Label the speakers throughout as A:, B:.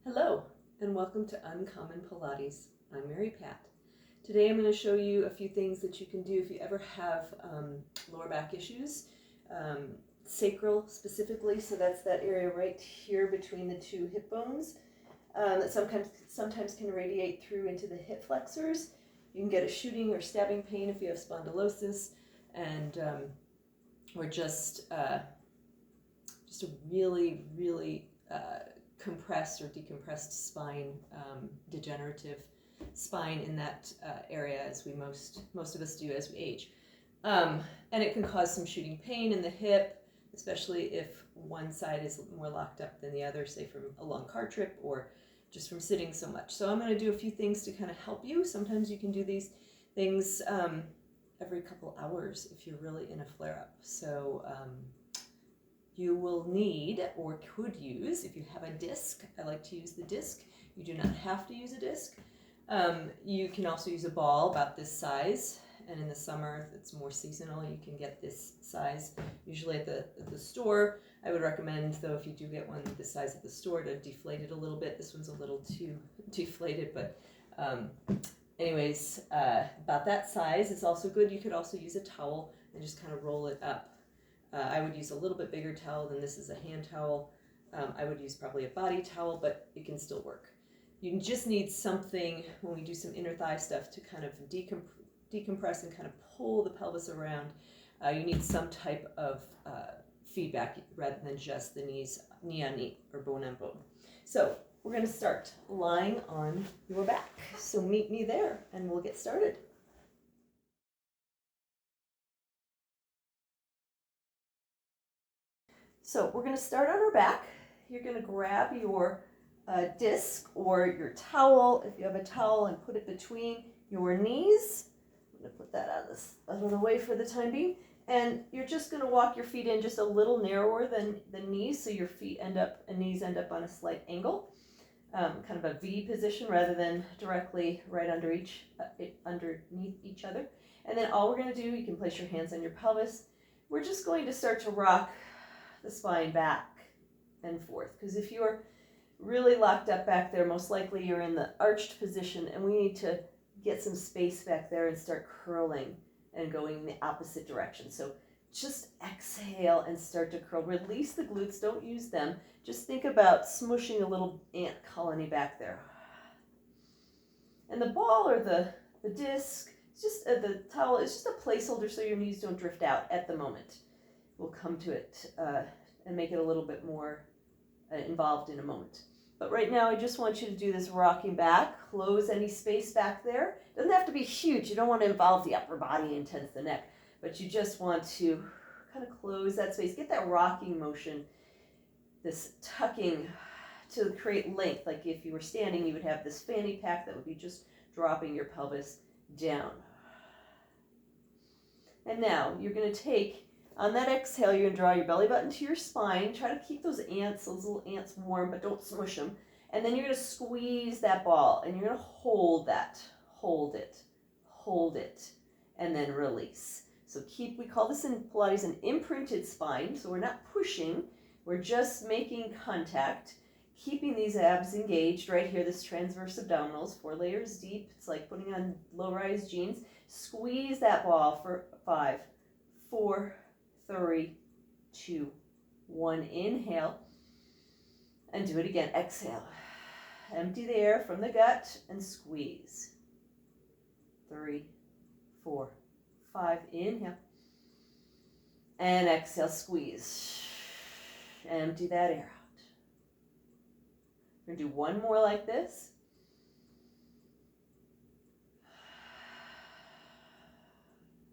A: Hello, and welcome to Uncommon Pilates. I'm Mary Pat. Today I'm going to show you a few things that you can do if you ever have lower back issues, sacral specifically, so that's that area right here between the two hip bones that sometimes can radiate through into the hip flexors. You can get a shooting or stabbing pain if you have spondylosis, and or just a really compressed or decompressed spine, degenerative spine in that area, as we most of us do as we age. And it can cause some shooting pain in the hip, especially if one side is more locked up than the other, say from a long car trip or just from sitting so much. So I'm going to do a few things to kind of help you. Sometimes you can do these things every couple hours if you're really in a flare-up. So you will need, or could use, if you have a disc. I like to use the disc. You do not have to use a disc. You can also use a ball about this size, and in the summer, if it's more seasonal, you can get this size, usually at the store. I would recommend, though, if you do get one this size at the store, to deflate it a little bit. This one's a little too deflated, but anyways, about that size is also good. You could also use a towel and just kind of roll it up. I would use a little bit bigger towel than this is a hand towel. I would use probably a body towel, but it can still work. You just need something when we do some inner thigh stuff to kind of decompress and kind of pull the pelvis around. You need some type of feedback rather than just the knee on knee or bone on bone. So we're going to start lying on your back. So meet me there and we'll get started. So we're going to start on our back. You're going to grab your disc or your towel, if you have a towel, and put it between your knees. I'm going to put that out of the way for the time being. And you're just going to walk your feet in just a little narrower than the knees, so your feet and knees end up on a slight angle, kind of a V position rather than directly right underneath each other. And then all we're going to do, you can place your hands on your pelvis. We're just going to start to rock the spine back and forth, because if you're really locked up back there, most likely you're in the arched position, and we need to get some space back there and start curling and going in the opposite direction. So just exhale and start to curl. Release the glutes, don't use them. Just think about smushing a little ant colony back there. And the ball or the disc, just the towel, is just a placeholder so your knees don't drift out at the moment. We'll come to it and make it a little bit more involved in a moment. But right now, I just want you to do this rocking back. Close any space back there. It doesn't have to be huge. You don't want to involve the upper body and tense the neck, but you just want to kind of close that space. Get that rocking motion, this tucking to create length. Like if you were standing, you would have this fanny pack that would be just dropping your pelvis down. And now you're going to take, on that exhale, you're going to draw your belly button to your spine. Try to keep those little ants warm, but don't smush them. And then you're going to squeeze that ball, and you're going to hold that. Hold it, and then release. So we call this in Pilates an imprinted spine. So we're not pushing, we're just making contact, keeping these abs engaged right here, this transverse abdominals, 4 layers deep. It's like putting on low-rise jeans. Squeeze that ball for 5, 4, 3, 2, 1. Inhale and do it again. Exhale. Empty the air from the gut and squeeze. 3, 4, 5. Inhale and exhale. Squeeze. Empty that air out. We're going to do one more like this.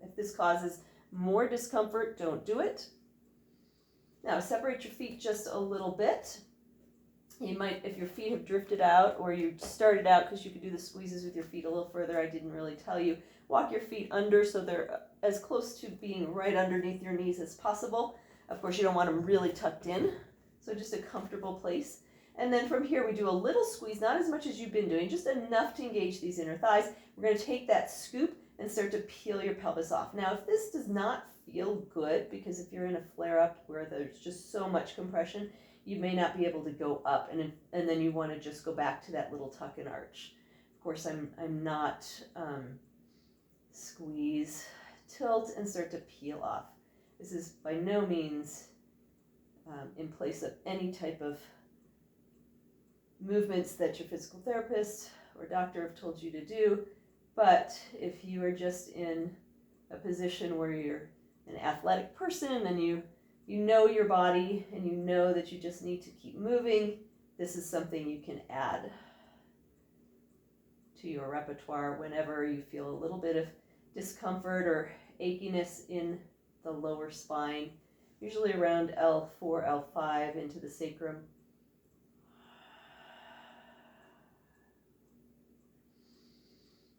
A: If this causes more discomfort, don't do it. Now separate your feet just a little bit. You might, if your feet have drifted out, or you started out because you could do the squeezes with your feet a little further, I didn't really tell you, walk your feet under so they're as close to being right underneath your knees as possible. Of course, you don't want them really tucked in, so just a comfortable place. And then from here, we do a little squeeze, not as much as you've been doing, just enough to engage these inner thighs. We're going to take that scoop and start to peel your pelvis off. Now, if this does not feel good, because if you're in a flare-up where there's just so much compression, you may not be able to go up, and then you want to just go back to that little tuck and arch. Of course, I'm not squeeze, tilt, and start to peel off. This is by no means in place of any type of movements that your physical therapist or doctor have told you to do. But if you are just in a position where you're an athletic person and you know your body and you know that you just need to keep moving, this is something you can add to your repertoire whenever you feel a little bit of discomfort or achiness in the lower spine, usually around L4, L5 into the sacrum.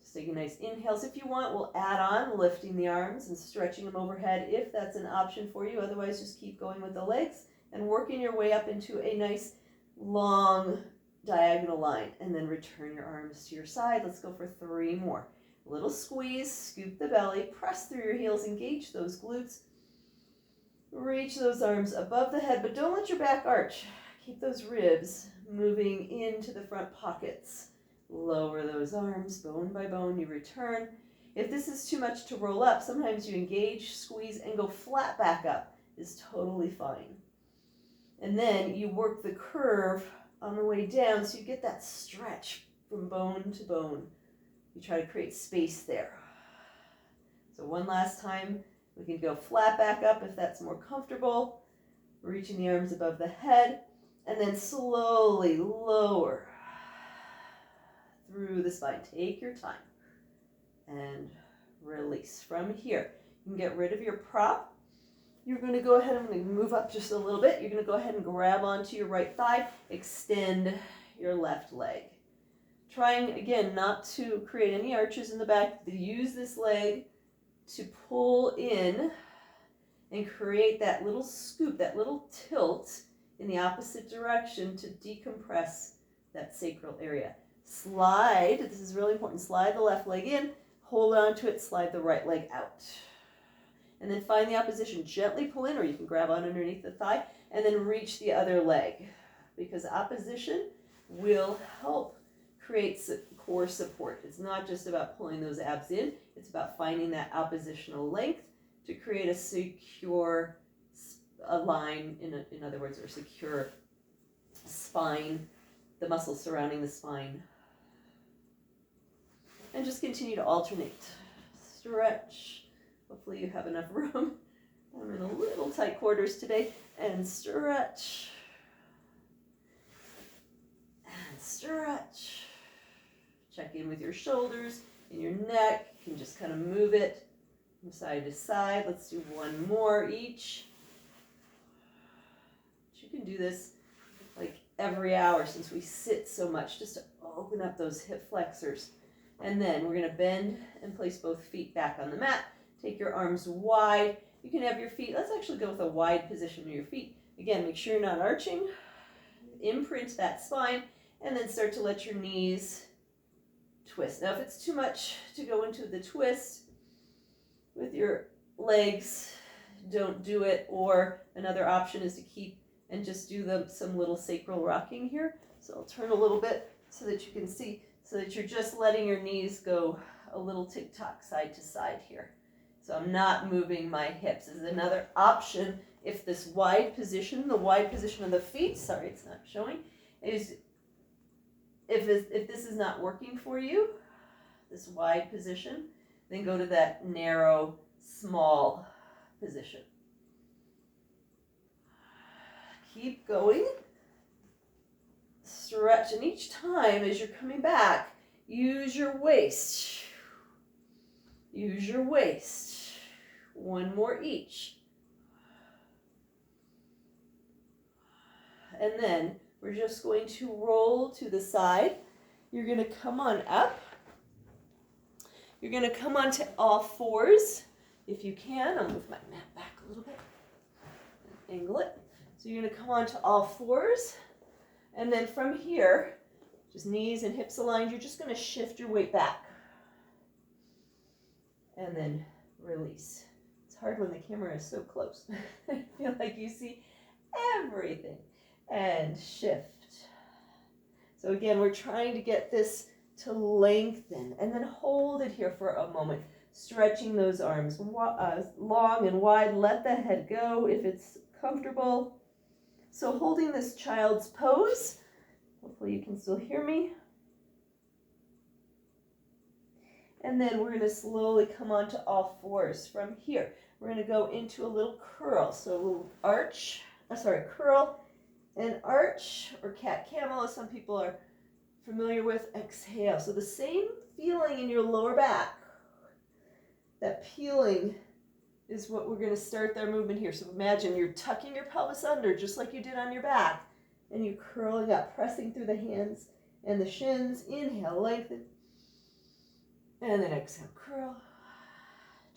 A: Just taking nice inhales. If you want, we'll add on lifting the arms and stretching them overhead if that's an option for you. Otherwise, just keep going with the legs and working your way up into a nice long diagonal line, and then return your arms to your side. Let's go for 3 more. A little squeeze, scoop the belly, press through your heels, engage those glutes. Reach those arms above the head, but don't let your back arch. Keep those ribs moving into the front pockets. Lower those arms, bone by bone, you return. If this is too much to roll up, sometimes you engage, squeeze, and go flat back up. Is totally fine. And then you work the curve on the way down so you get that stretch from bone to bone. You try to create space there. So one last time, we can go flat back up if that's more comfortable, reaching the arms above the head, and then slowly lower through the spine. Take your time and release. From here, you can get rid of your prop. You're going to go ahead, I'm going to move up just a little bit. You're going to go ahead and grab onto your right thigh, extend your left leg. Trying, again, not to create any arches in the back. Use this leg to pull in and create that little scoop, that little tilt in the opposite direction to decompress that sacral area. Slide, this is really important, slide the left leg in, hold on to it, slide the right leg out. And then find the opposition, gently pull in, or you can grab on underneath the thigh, and then reach the other leg. Because opposition will help create core support. It's not just about pulling those abs in, it's about finding that oppositional length to create a secure line, in other words, or secure spine, the muscles surrounding the spine. And just continue to alternate. Stretch. Hopefully you have enough room. I'm in a little tight quarters today. And stretch. And stretch. Check in with your shoulders and your neck. You can just kind of move it from side to side. Let's do 1 more each. You can do this like every hour since we sit so much, just to open up those hip flexors. And then we're going to bend and place both feet back on the mat. Take your arms wide. You can have your feet, let's actually go with a wide position of your feet. Again, make sure you're not arching. Imprint that spine, and then start to let your knees twist. Now, if it's too much to go into the twist with your legs, don't do it. Or another option is to keep and just do some little sacral rocking here. So I'll turn a little bit so that you can see, so that you're just letting your knees go a little tick-tock side to side here. So I'm not moving my hips. This is another option. If this wide position, the wide position of the feet, sorry, it's not showing, is if this is not working for you, this wide position, then go to that narrow, small position. Keep going. Stretch, and each time as you're coming back, use your waist. Use your waist. 1 more each. And then we're just going to roll to the side. You're going to come on up. You're going to come onto all 4s if you can. I'll move my mat back a little bit. Angle it. So you're going to come onto all 4s. And then from here, just knees and hips aligned, you're just going to shift your weight back. And then release. It's hard when the camera is so close. I feel like you see everything. and shift. So again, we're trying to get this to lengthen, and then hold it here for a moment, stretching those arms long and wide. Let the head go if it's comfortable. So holding this child's pose, hopefully you can still hear me. And then we're going to slowly come onto all fours from here. We're going to go into a little curl. So a little curl and arch, or cat camel, as some people are familiar with. Exhale. So the same feeling in your lower back, that peeling, is what we're going to start our movement here. So imagine you're tucking your pelvis under just like you did on your back, and you're curling up, pressing through the hands and the shins. Inhale, lengthen, and then exhale, curl.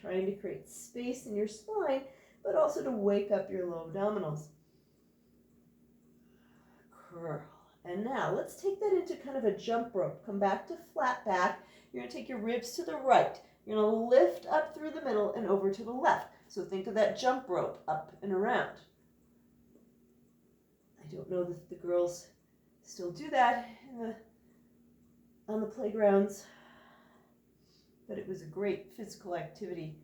A: Trying to create space in your spine, but also to wake up your low abdominals. Curl. And now let's take that into kind of a jump rope. Come back to flat back. You're going to take your ribs to the right. You're going to lift up through the middle and over to the left. So think of that jump rope up and around. I don't know that the girls still do that on the playgrounds, but it was a great physical activity.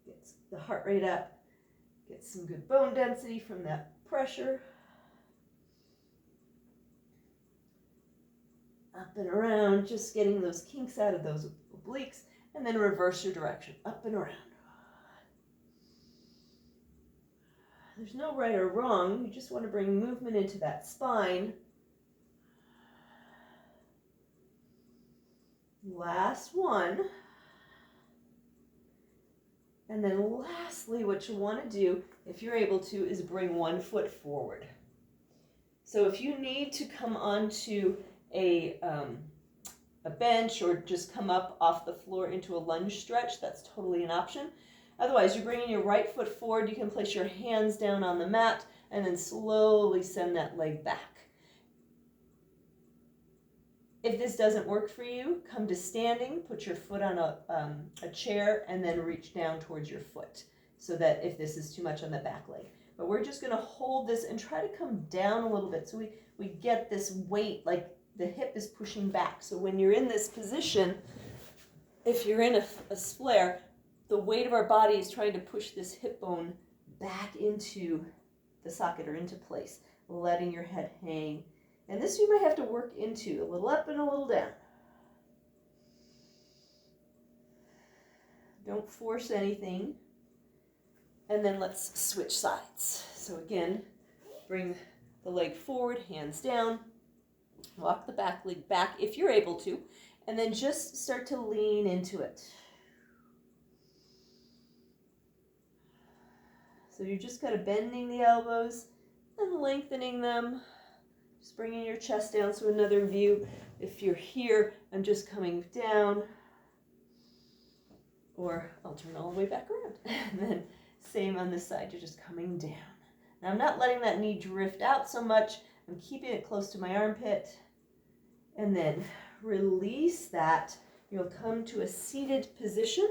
A: Gets the heart rate up, gets some good bone density from that pressure. Up and around, just getting those kinks out of those obliques, and then reverse your direction, up and around. There's no right or wrong, you just want to bring movement into that spine. Last one. And then lastly, what you want to do, if you're able to, is bring one foot forward. So if you need to come onto a bench or just come up off the floor into a lunge stretch, that's totally an option. Otherwise, you're bringing your right foot forward. You can place your hands down on the mat and then slowly send that leg back. If this doesn't work for you, come to standing, put your foot on a chair, and then reach down towards your foot, so that if this is too much on the back leg. But we're just going to hold this and try to come down a little bit so we get this weight, like the hip is pushing back. So when you're in this position, if you're in a flare, the weight of our body is trying to push this hip bone back into the socket or into place, letting your head hang. And this you might have to work into, a little up and a little down. Don't force anything. And then let's switch sides. So again, bring the leg forward, hands down. Walk the back leg back if you're able to. And then just start to lean into it. So you're just kind of bending the elbows and lengthening them. Just bringing your chest down. So another view, if you're here, I'm just coming down. Or I'll turn all the way back around. And then same on this side, you're just coming down. Now I'm not letting that knee drift out so much. I'm keeping it close to my armpit. And then release that. You'll come to a seated position.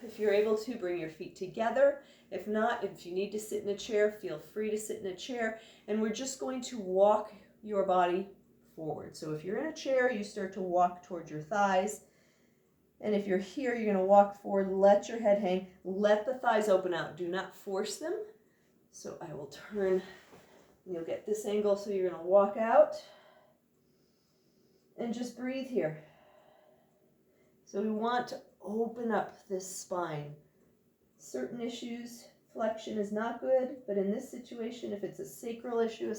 A: If you're able to, bring your feet together. If not, if you need to sit in a chair, feel free to sit in a chair. And we're just going to walk your body forward. So if you're in a chair, you start to walk towards your thighs. And if you're here, you're going to walk forward, let your head hang, let the thighs open out. Do not force them. So I will turn, and you'll get this angle, so you're going to walk out. And just breathe here. So we want to open up this spine. Certain issues, flexion is not good, but in this situation, if it's a sacral issue,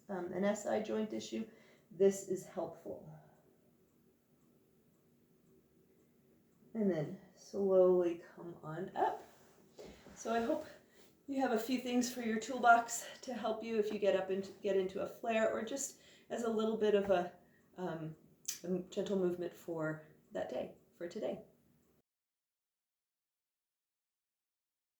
A: an SI joint issue, this is helpful. And then slowly come on up. So I hope you have a few things for your toolbox to help you if you get into a flare, or just as a little bit of a gentle movement for that day, for today.